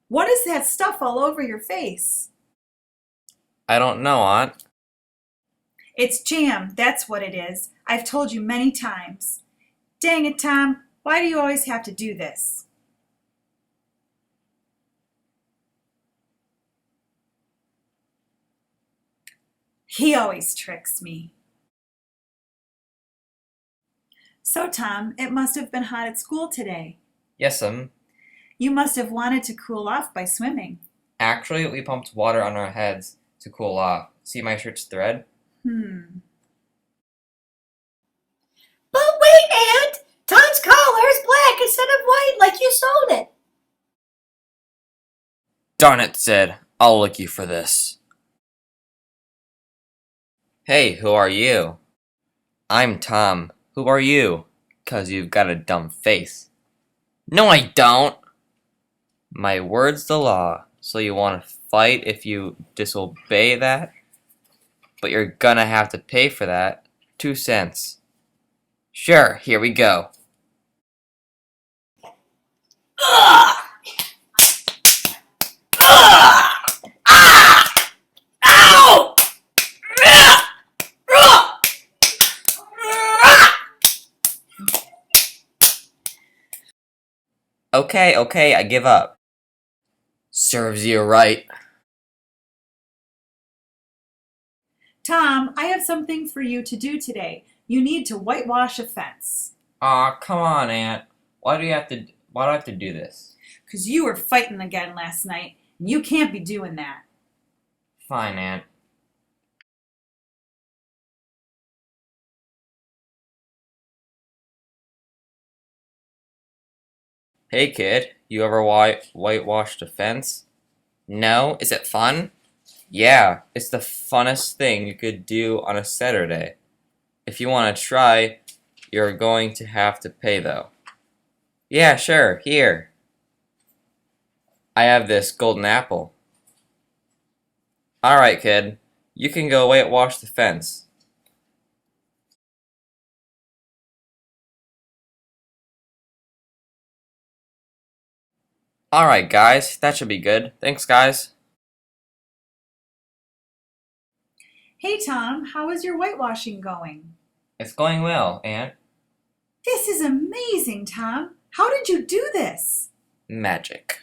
What is that stuff all over your face? I don't know, Aunt. It's jam, that's what it is. I've told you many times. Dang it, Tom, why do you always have to do this? He always tricks me. So, Tom, it must have been hot at school today. Yes'm. You must have wanted to cool off by swimming. Actually, we pumped water on our heads to cool off. See my shirt's thread? Hmm. But wait, Aunt! Tom's collar is black instead of white like you sold it. Darn it, Sid. I'll lick you for this. Hey, who are you? I'm Tom. Who are you? 'Cause you've got a dumb face. No, I don't! My word's the law, so you want to fight if you disobey that? But you're gonna have to pay for that. 2 cents. Sure, here we go. Ugh! Ugh! Ah! Ow! Ugh! Ugh! Ugh! Okay, I give up. Serves you right. Tom, I have something for you to do today. You need to whitewash a fence. Aw, come on, Aunt. Why do I have to do this? 'Cause you were fighting again last night, and you can't be doing that. Fine, Aunt. Hey, kid. You ever whitewashed a fence? No? Is it fun? Yeah, it's the funnest thing you could do on a Saturday. If you want to try, you're going to have to pay, though. Yeah, sure, here. I have this golden apple. Alright, kid. You can go whitewash the fence. Alright, guys. That should be good. Thanks, guys. Hey, Tom, how is your whitewashing going? It's going well, Aunt. This is amazing, Tom. How did you do this? Magic.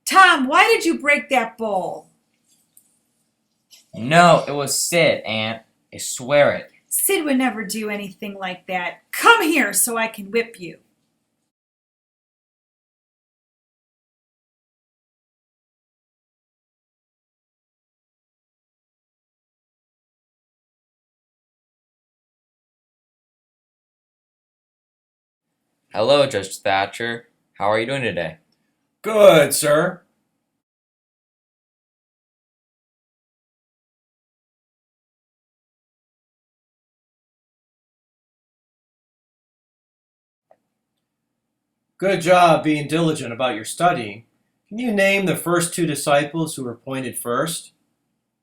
Tom, why did you break that bowl? No, it was Sid, Aunt. I swear it. Sid would never do anything like that. Come here so I can whip you. Hello, Judge Thatcher. How are you doing today? Good, sir. Good job being diligent about your studying. Can you name the first two disciples who were appointed first?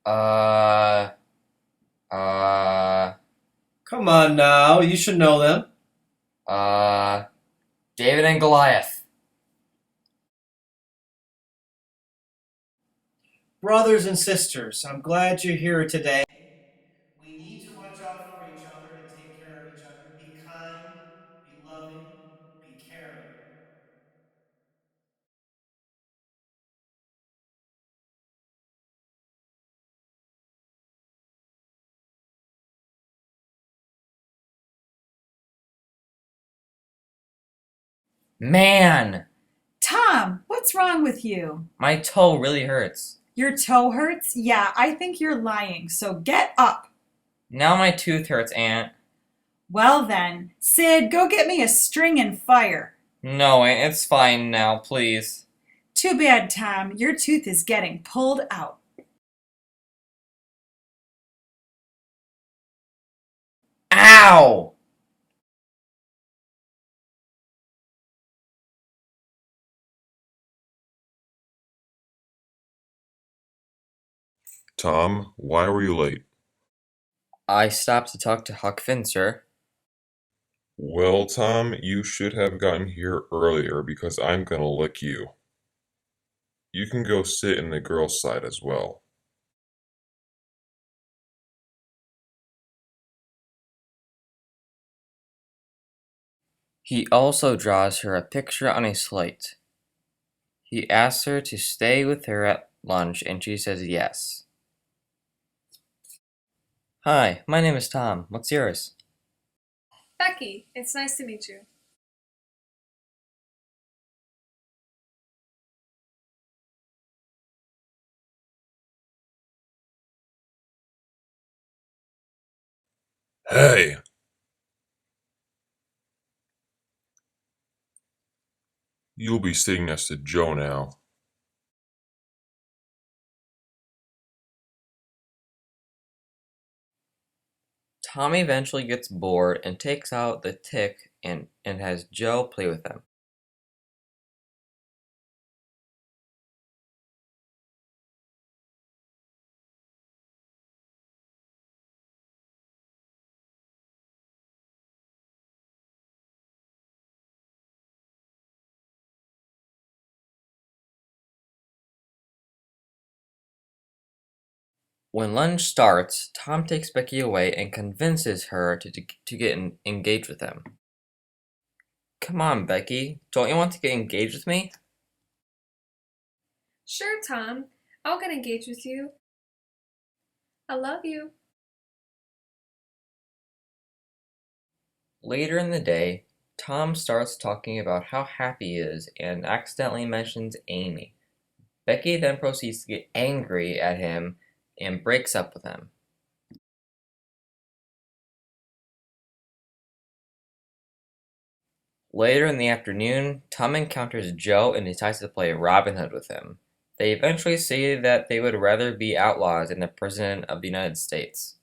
Uh, uh, Come on now, you should know them. uh, David and Goliath. Brothers and sisters, I'm glad you're here today. We need to watch out for each other and take care of each other. Be kind, be loving, be caring. Man, Tom, what's wrong with you? my toe really hurts. Your toe hurts? Yeah, I think you're lying, so get up. Now my tooth hurts, Aunt. Well then, Sid, go get me a string and fire. No, Aunt, it's fine now, please. Too bad, Tom. Your tooth is getting pulled out. Ow! Tom, why were you late? I stopped to talk to Huck Finn, sir. Well, Tom, you should have gotten here earlier because I'm gonna lick you. You can go sit in the girls' side as well. He also draws her a picture on a slate. He asks her to stay with her at lunch, and she says yes. Hi, my name is Tom. What's yours? Becky, it's nice to meet you. Hey! You'll be sitting next to Joe now. Tom eventually gets bored and takes out the tick and has Joe play with him. When lunch starts, Tom takes Becky away and convinces her to get engaged with him. Come on, Becky. Don't you want to get engaged with me? Sure, Tom. I'll get engaged with you. I love you. Later in the day, Tom starts talking about how happy he is and accidentally mentions Amy. Becky then proceeds to get angry at him and breaks up with him. Later in the afternoon, Tom encounters Joe and decides to play Robin Hood with him. They eventually say that they would rather be outlaws than the President of the United States.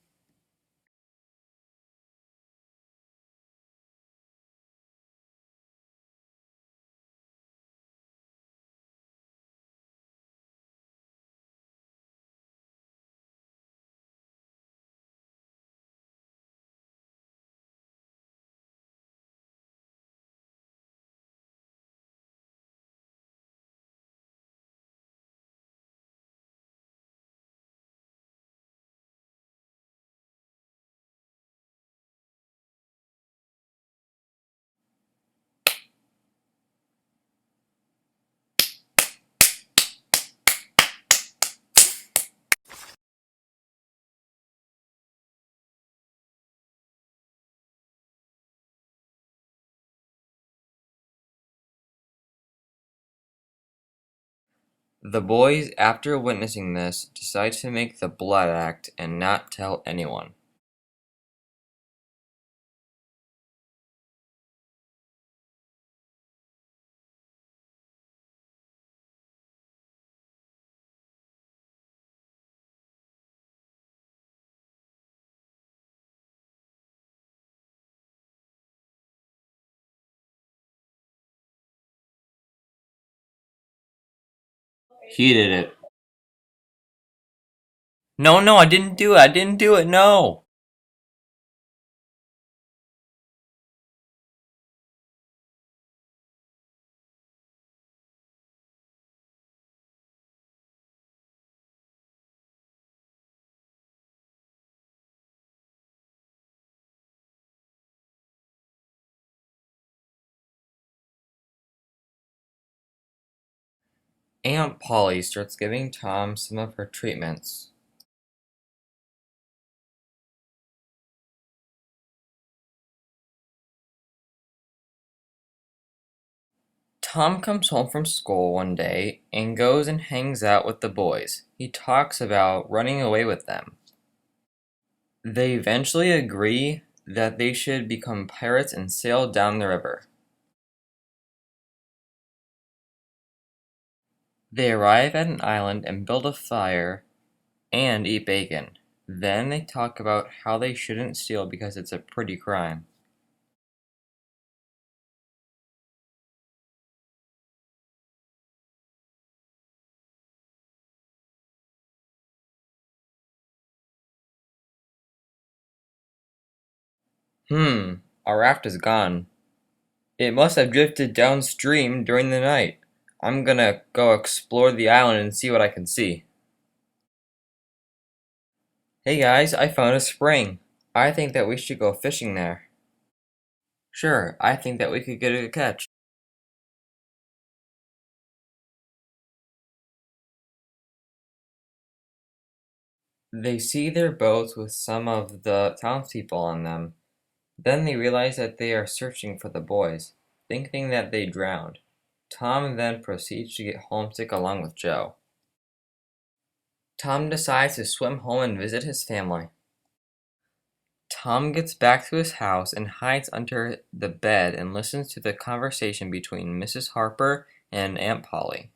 The boys, after witnessing this, decide to make the blood act and not tell anyone. He did it. No, no, I didn't do it. I didn't do it. No. Aunt Polly starts giving Tom some of her treatments. Tom comes home from school one day and goes and hangs out with the boys. He talks about running away with them. They eventually agree that they should become pirates and sail down the river. They arrive at an island and build a fire and eat bacon. Then they talk about how they shouldn't steal because it's a pretty crime. Our raft is gone. It must have drifted downstream during the night. I'm gonna go explore the island and see what I can see. Hey guys, I found a spring. I think that we should go fishing there. Sure, I think that we could get a catch. They see their boats with some of the townspeople on them. Then they realize that they are searching for the boys, thinking that they drowned. Tom then proceeds to get homesick along with Joe. Tom decides to swim home and visit his family. Tom gets back to his house and hides under the bed and listens to the conversation between Mrs. Harper and Aunt Polly.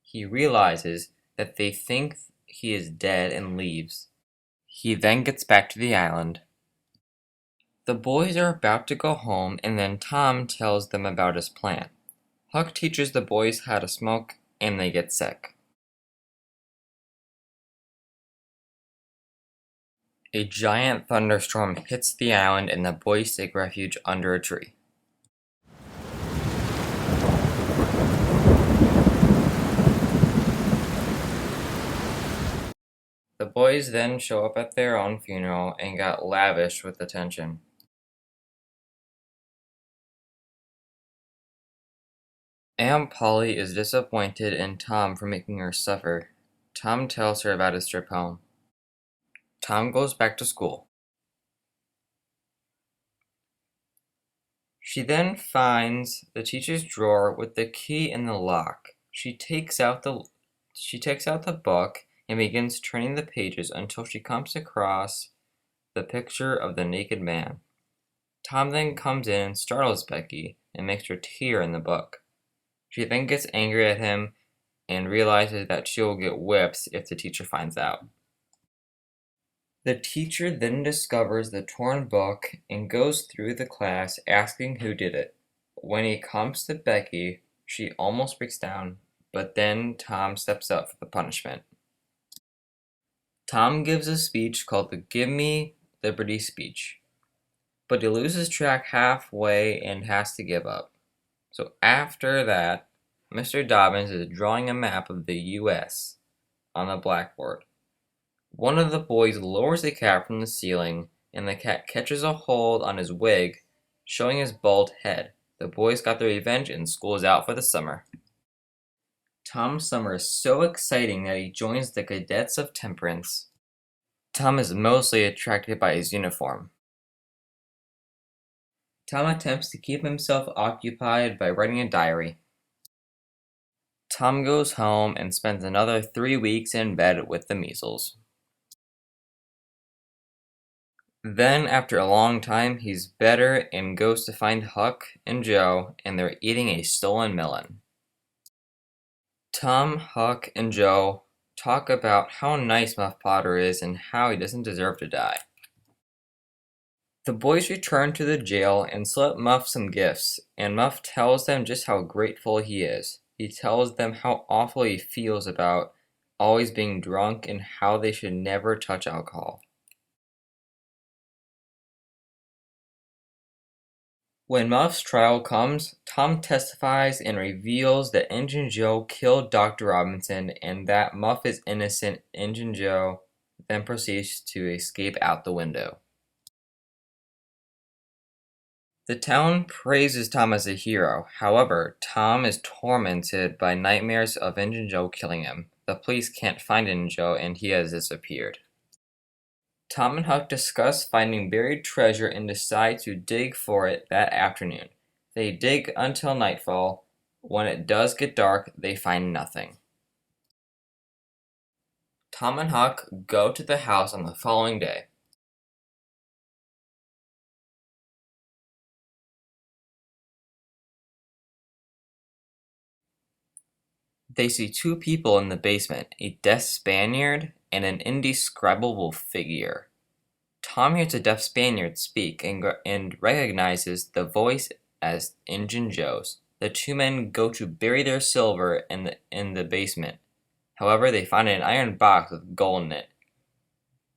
He realizes that they think he is dead and leaves. He then gets back to the island. The boys are about to go home, and then Tom tells them about his plan. Huck teaches the boys how to smoke, and they get sick. A giant thunderstorm hits the island, and the boys take refuge under a tree. The boys then show up at their own funeral and got lavished with attention. Aunt Polly is disappointed in Tom for making her suffer. Tom tells her about his trip home. Tom goes back to school. She then finds the teacher's drawer with the key in the lock. She takes out the book and begins turning the pages until she comes across the picture of the naked man. Tom then comes in and startles Becky and makes her tear in the book. She then gets angry at him and realizes that she will get whipped if the teacher finds out. The teacher then discovers the torn book and goes through the class asking who did it. When he comes to Becky, she almost breaks down, but then Tom steps up for the punishment. Tom gives a speech called the Give Me Liberty speech, but he loses track halfway and has to give up. So after that, Mr. Dobbins is drawing a map of the U.S. on the blackboard. One of the boys lowers a cat from the ceiling, and the cat catches a hold on his wig, showing his bald head. The boys got their revenge, and school is out for the summer. Tom's summer is so exciting that he joins the Cadets of Temperance. Tom is mostly attracted by his uniform. Tom attempts to keep himself occupied by writing a diary. Tom goes home and spends another 3 weeks in bed with the measles. Then, after a long time, he's better and goes to find Huck and Joe, and they're eating a stolen melon. Tom, Huck, and Joe talk about how nice Muff Potter is and how he doesn't deserve to die. The boys return to the jail and slip Muff some gifts, and Muff tells them just how grateful he is. He tells them how awful he feels about always being drunk and how they should never touch alcohol. When Muff's trial comes, Tom testifies and reveals that Injun Joe killed Dr. Robinson and that Muff is innocent. Injun Joe then proceeds to escape out the window. The town praises Tom as a hero. However, Tom is tormented by nightmares of Injun Joe killing him. The police can't find Injun Joe and he has disappeared. Tom and Huck discuss finding buried treasure and decide to dig for it that afternoon. They dig until nightfall. When it does get dark, they find nothing. Tom and Huck go to the house on the following day. They see two people in the basement, a deaf Spaniard and an indescribable figure. Tom hears the deaf Spaniard speak and recognizes the voice as Injun Joe's. The two men go to bury their silver in the basement. However, they find an iron box with gold in it.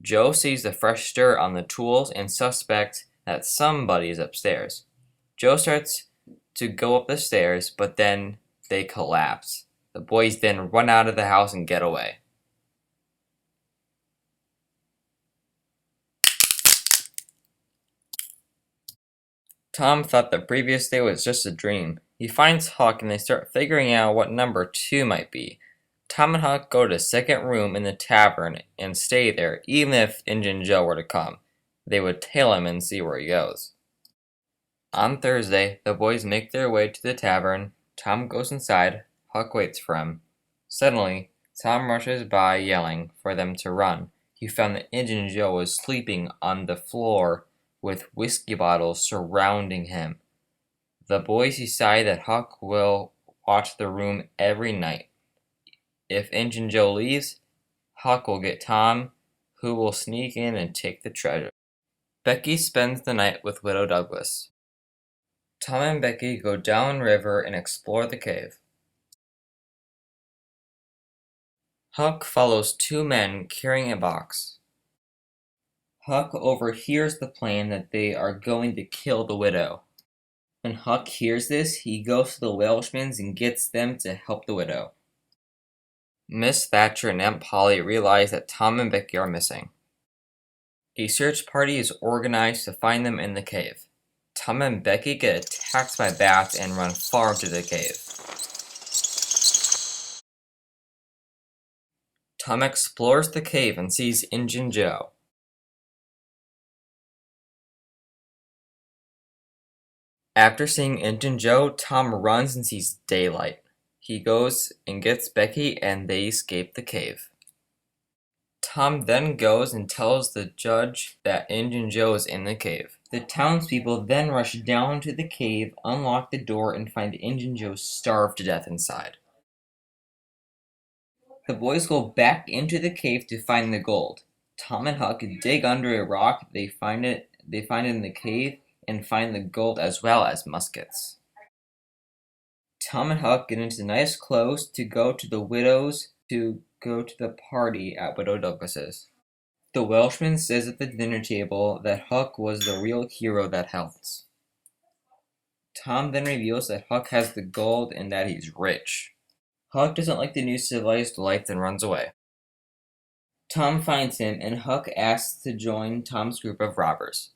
Joe sees the fresh dirt on the tools and suspects that somebody is upstairs. Joe starts to go up the stairs, but then they collapse. The boys then run out of the house and get away. Tom thought the previous day was just a dream. He finds Huck and they start figuring out what number 2 might be. Tom and Huck go to the second room in the tavern and stay there, even if Injun Joe were to come. They would tail him and see where he goes. On Thursday, the boys make their way to the tavern. Tom goes inside. Huck waits for him. Suddenly, Tom rushes by yelling for them to run. He found that Injun Joe was sleeping on the floor with whiskey bottles surrounding him. The boys decide that Huck will watch the room every night. If Injun Joe leaves, Huck will get Tom, who will sneak in and take the treasure. Becky spends the night with Widow Douglas. Tom and Becky go downriver and explore the cave. Huck follows two men carrying a box. Huck overhears the plan that they are going to kill the widow. When Huck hears this, he goes to the Welshmans and gets them to help the widow. Miss Thatcher and Aunt Polly realize that Tom and Becky are missing. A search party is organized to find them in the cave. Tom and Becky get attacked by bats and run far into the cave. Tom explores the cave and sees Injun Joe. After seeing Injun Joe, Tom runs and sees daylight. He goes and gets Becky and they escape the cave. Tom then goes and tells the judge that Injun Joe is in the cave. The townspeople then rush down to the cave, unlock the door, and find Injun Joe starved to death inside. The boys go back into the cave to find the gold. Tom and Huck dig under a rock. They find it in the cave and find the gold as well as muskets. Tom and Huck get into nice clothes to go to the party at Widow Douglas's. The Welshman says at the dinner table that Huck was the real hero that helped. Tom then reveals that Huck has the gold and that he's rich. Huck doesn't like the new civilized life and runs away. Tom finds him and Huck asks to join Tom's group of robbers.